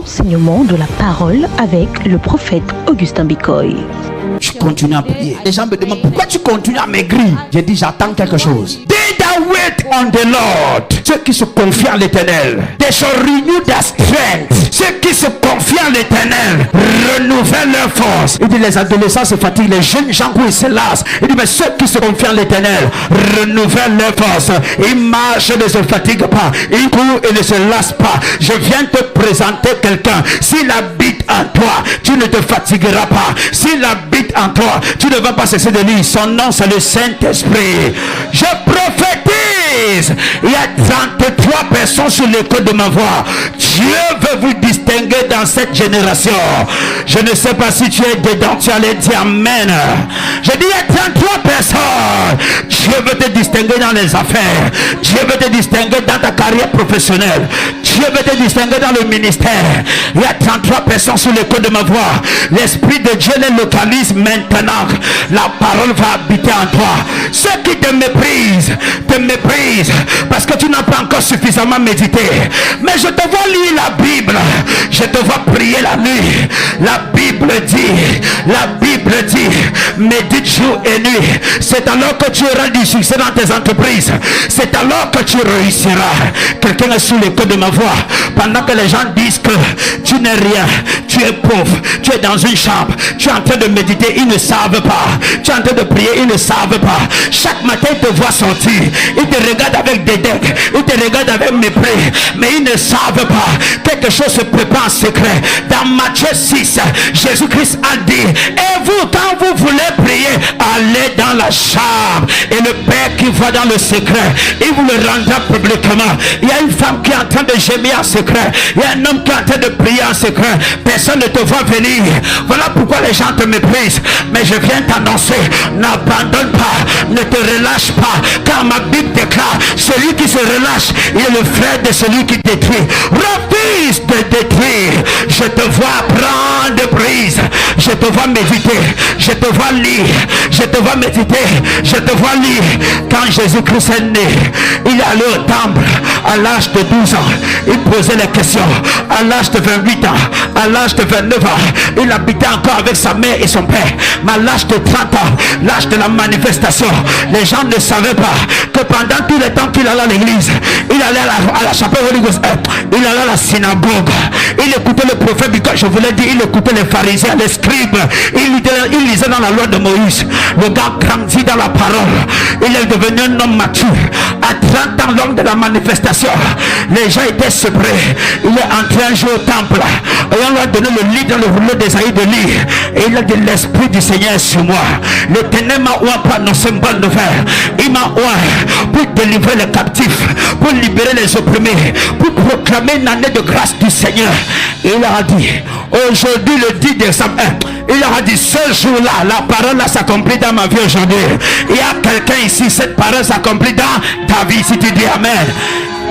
l'enseignement de la parole avec le prophète Augustin Bikoy. Je continue à prier. Les gens me demandent pourquoi tu continues à maigrir. J'ai dit j'attends quelque chose. They that wait on the Lord, ceux qui se confient à l'Éternel, they shall renew their strength. Ceux qui se confient à l'Éternel renouvellent leur force. Il dit les adolescents se fatiguent, les jeunes gens ils se lassent. Il dit mais ceux qui se confient à l'Éternel renouvellent leur force. Ils marchent et ne se fatiguent pas. Ils courent et ne se lassent pas. Je viens te présenter quelqu'un. S'il habite en toi, tu ne te fatigueras pas. S'il habite en toi, tu ne vas pas cesser de lire. Son nom c'est le Saint-Esprit. Je prophétise. Il y a 33 personnes sur l'écoute de ma voix. Dieu veut vous distinguer dans cette génération. Je ne sais pas si tu es dedans. Tu allais dire amen. Je dis il y a 33 personnes. Dieu veut te distinguer dans les affaires. Dieu veut te distinguer dans ta carrière professionnelle. Dieu veut te distinguer dans le ministère. Il y a 33 personnes sur l'écoute de ma voix. L'Esprit de Dieu les localise maintenant. La parole va habiter en toi. Ceux qui te méprisent parce que tu n'as pas encore suffisamment médité. Mais je te vois lire la Bible. Je te vois prier la nuit. La Bible dit, médite jour et nuit. C'est alors que tu auras du succès dans tes entreprises. C'est alors que tu réussiras. Quelqu'un est sous l'écoute de ma voix. Pendant que les gens disent que tu n'es rien, tu es pauvre, tu es dans une chambre, tu es en train de méditer, ils ne savent pas. Tu es en train de prier, ils ne savent pas. Chaque matin, ils te voient sortir. Ils te regardent avec dédain, ils te regardent avec mépris, mais ils ne savent pas. Quelque chose se prépare en secret. Dans Matthieu 6, Jésus-Christ a dit, et vous, quand vous voulez prier, allez dans la chambre. Et le Père qui voit dans le secret, il vous le rendra publiquement. Il y a une femme qui est en train de gémir en secret. Il y a un homme qui est en train de prier en secret. Personne ne te voit venir. Voilà pourquoi les gens te méprisent. Mais je viens t'annoncer, n'abandonne pas, ne te relâche pas. Car ma Bible déclare, celui qui se relâche, il est le frère de celui qui détruit. Refuse de détruire. Je te vois prendre prise. Je te vois méditer. Je te vois lire. Je te vois méditer. Je te vois lire. Quand Jésus-Christ est né, il est allé au temple à l'âge de 12 ans. Il posait les questions. À l'âge de 28 ans, à l'âge de 29 ans, il habitait encore avec sa mère et son père. Mais à l'âge de 30 ans, l'âge de la manifestation, les gens ne savaient pas que pendant tout le temps qu'il allait à l'église, il allait à la chapelle religieuse, il allait à la synagogue, il écoutait le prophète, je vous l'ai dit, il écoutait les pharisiens, les scribes, il lisait dans la loi de Moïse. Le gars grandit dans la parole, il est devenu un homme mature. À 30 ans, l'homme de la manifestation, les gens étaient séparés. Il est entré un jour au temple et on lui a donné le livre dans le rouleau d'Ésaïe de lire, et il a dit l'Esprit du Seigneur est sur moi. L'Éternel m'a oint pour annoncer une bonne nouvelle. Il m'a oint pour délivrer les captifs, pour libérer les opprimés, pour proclamer une année de grâce du Seigneur. Et il a dit aujourd'hui le 10 décembre, il a dit ce jour-là, la parole s'accomplit dans ma vie aujourd'hui. Il y a quelqu'un ici, cette parole s'accomplit dans ta vie si tu dis amen.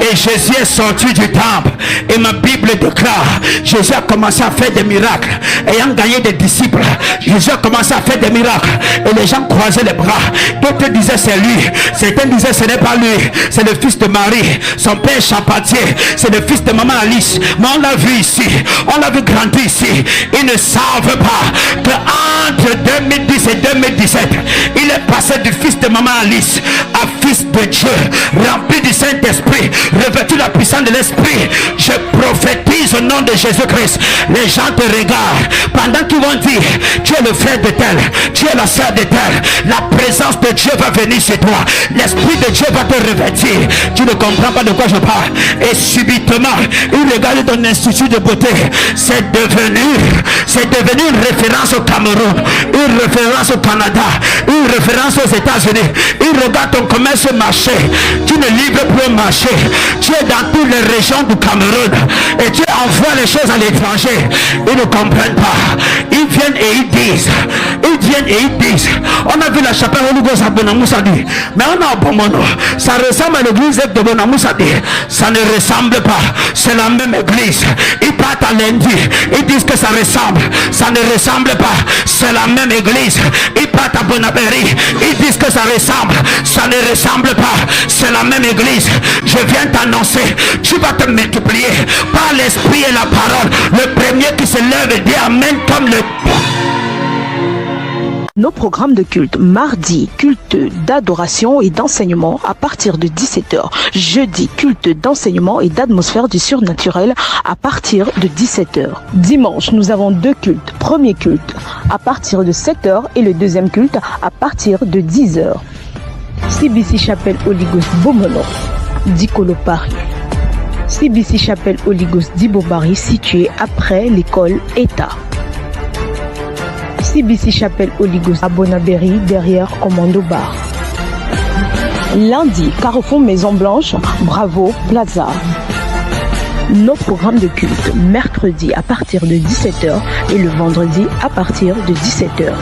Et Jésus est sorti du temple. Et ma Bible déclare, Jésus a commencé à faire des miracles. Ayant gagné des disciples, Jésus a commencé à faire des miracles. Et les gens croisaient les bras. D'autres disaient c'est lui. Certains disaient ce n'est pas lui. C'est le fils de Marie. Son père Champatier. C'est le fils de maman Alice. Mais on l'a vu ici. On l'a vu grandir ici. Ils ne savent pas que entre 2010 et 2017, il est passé du fils de maman Alice à fils de Dieu, rempli du Saint-Esprit, revêtu la puissance de l'Esprit. Je prophétise au nom de Jésus-Christ. Les gens te regardent pendant qu'ils vont dire tu es le frère de tel, tu es la sœur de tel. La présence de Dieu va venir sur toi. L'Esprit de Dieu va te revêtir. Tu ne comprends pas de quoi je parle. Et subitement, il regarde ton institut de beauté. C'est devenu une référence au Cameroun, une référence au Canada, une référence aux États-Unis. Il regarde ton commerce marché. Tu ne livres plus au marché. Tu es dans toutes les régions du Cameroun et tu envoies les choses à l'étranger. Ils ne comprennent pas. Ils viennent et ils disent, on a vu la chapelle religieuse à Bonamoussadi, mais on a Bomono. Ça ressemble à l'église de Bonamoussadi. Ça ne ressemble pas. C'est la même église. Ils partent à lundi. Ils disent que ça ressemble. Ça ne ressemble pas. C'est la même église. Ils partent à Bonabéry. Ils disent que ça ressemble. Ça ne ressemble pas. C'est la même église. Je viens t'annoncer, tu vas te multiplier par l'esprit et la parole. Le me dire amen comme le... Nos programmes de culte, mardi, culte d'adoration et d'enseignement à partir de 17h. Jeudi, culte d'enseignement et d'atmosphère du surnaturel à partir de 17h. Dimanche, nous avons deux cultes. Premier culte à partir de 7h et le deuxième culte à partir de 10h. CBC Chapelle Holy Ghost Bomolo, Dikolo Paris. CBC Chapelle Holy Ghost Dibobari situé après l'école ETA. CBC Chapelle Holy Ghost à Bonaberry derrière Commando Bar. Lundi, Carrefour Maison Blanche, Bravo Plaza. Nos programmes de culte, mercredi à partir de 17h et le vendredi à partir de 17h.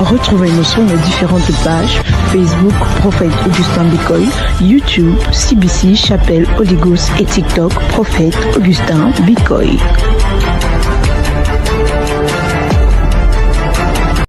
Retrouvez-nous sur nos différentes pages Facebook, Prophète Augustin Bikoy, YouTube, CBC Chapelle Holy Ghost et TikTok, Prophète Augustin Bikoy.